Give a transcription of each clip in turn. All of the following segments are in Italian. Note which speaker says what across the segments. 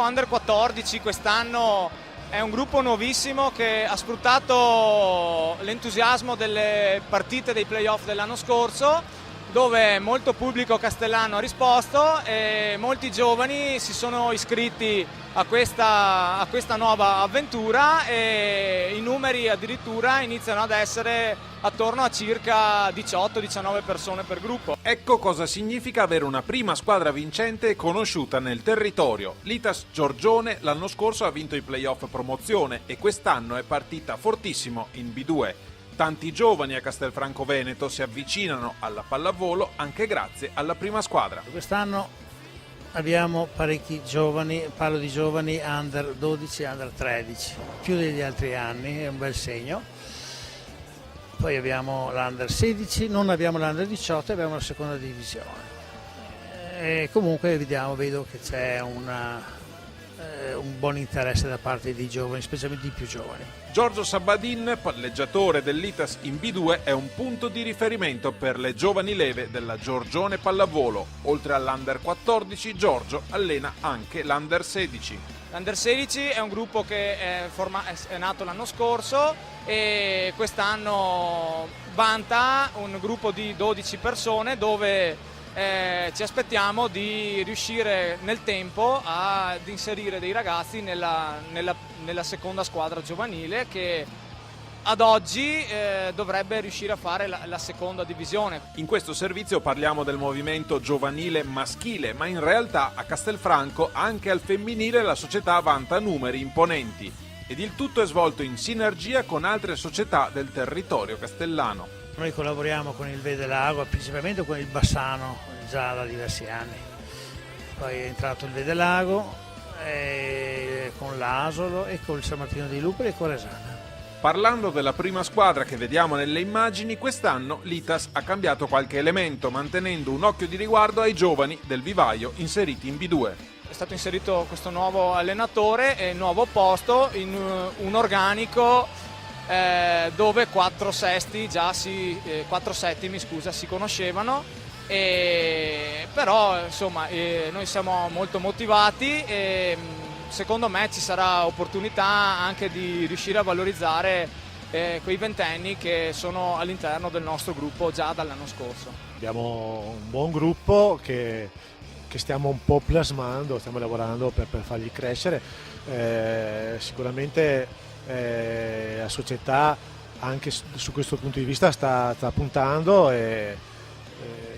Speaker 1: Under 14 quest'anno è un gruppo nuovissimo che ha sfruttato l'entusiasmo delle partite dei playoff dell'anno scorso, dove molto pubblico castellano ha risposto e molti giovani si sono iscritti a questa nuova avventura, e i numeri addirittura iniziano ad essere attorno a circa 18-19 persone per gruppo.
Speaker 2: Ecco cosa significa avere una prima squadra vincente e conosciuta nel territorio. L'Itas Giorgione l'anno scorso ha vinto i playoff promozione e quest'anno è partita fortissimo in B2. Tanti giovani a Castelfranco Veneto si avvicinano alla pallavolo anche grazie alla prima squadra.
Speaker 3: Quest'anno abbiamo parecchi giovani, parlo di giovani under 12 e under 13, più degli altri anni, è un bel segno. Poi abbiamo l'under 16, non abbiamo l'under 18, abbiamo la seconda divisione. E comunque vedo che c'è un buon interesse da parte dei giovani, specialmente i più giovani.
Speaker 2: Giorgio Sabadin, palleggiatore dell'Itas in B2, è un punto di riferimento per le giovani leve della Giorgione Pallavolo. Oltre all'Under 14, Giorgio allena anche l'Under 16.
Speaker 1: L'Under 16 è un gruppo che è nato l'anno scorso e quest'anno vanta un gruppo di 12 persone dove ci aspettiamo di riuscire nel tempo ad inserire dei ragazzi nella seconda squadra giovanile, che ad oggi dovrebbe riuscire a fare la seconda divisione.
Speaker 2: In questo servizio parliamo del movimento giovanile maschile, ma in realtà a Castelfranco anche al femminile la società vanta numeri imponenti ed il tutto è svolto in sinergia con altre società del territorio castellano.
Speaker 3: Noi collaboriamo con il Vedelago, principalmente con il Bassano, già da diversi anni. Poi è entrato il Vedelago, con l'Asolo e con il San Martino di Lupoli e con Resana.
Speaker 2: Parlando della prima squadra che vediamo nelle immagini, quest'anno l'Itas ha cambiato qualche elemento, mantenendo un occhio di riguardo ai giovani del vivaio inseriti in B2.
Speaker 1: È stato inserito questo nuovo allenatore e nuovo posto in un organico dove 4 settimi si conoscevano, però insomma noi siamo molto motivati e secondo me ci sarà opportunità anche di riuscire a valorizzare quei ventenni che sono all'interno del nostro gruppo già dall'anno scorso.
Speaker 4: Abbiamo un buon gruppo che stiamo un po' plasmando, stiamo lavorando per farli crescere. Sicuramente la società anche su questo punto di vista sta puntando e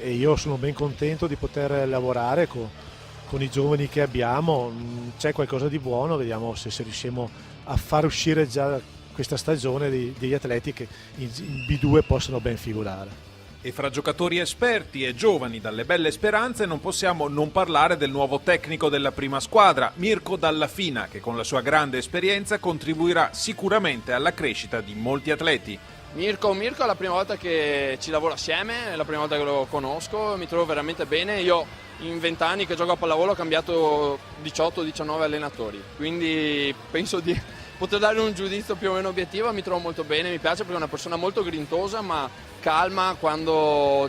Speaker 4: io sono ben contento di poter lavorare con i giovani che abbiamo. C'è qualcosa di buono, vediamo se riusciamo a far uscire già questa stagione degli atleti che in B2 possono ben figurare.
Speaker 2: E fra giocatori esperti e giovani dalle belle speranze non possiamo non parlare del nuovo tecnico della prima squadra, Mirko Dallafina, che con la sua grande esperienza contribuirà sicuramente alla crescita di molti atleti.
Speaker 5: Mirko è la prima volta che ci lavoro assieme, è la prima volta che lo conosco, mi trovo veramente bene. Io in 20 anni che gioco a pallavolo ho cambiato 18-19 allenatori, quindi penso di poter dare un giudizio più o meno obiettivo. Mi trovo molto bene, mi piace perché è una persona molto grintosa ma calma quando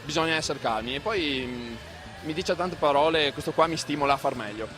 Speaker 5: bisogna essere calmi, e poi mi dice tante parole, questo qua mi stimola a far meglio.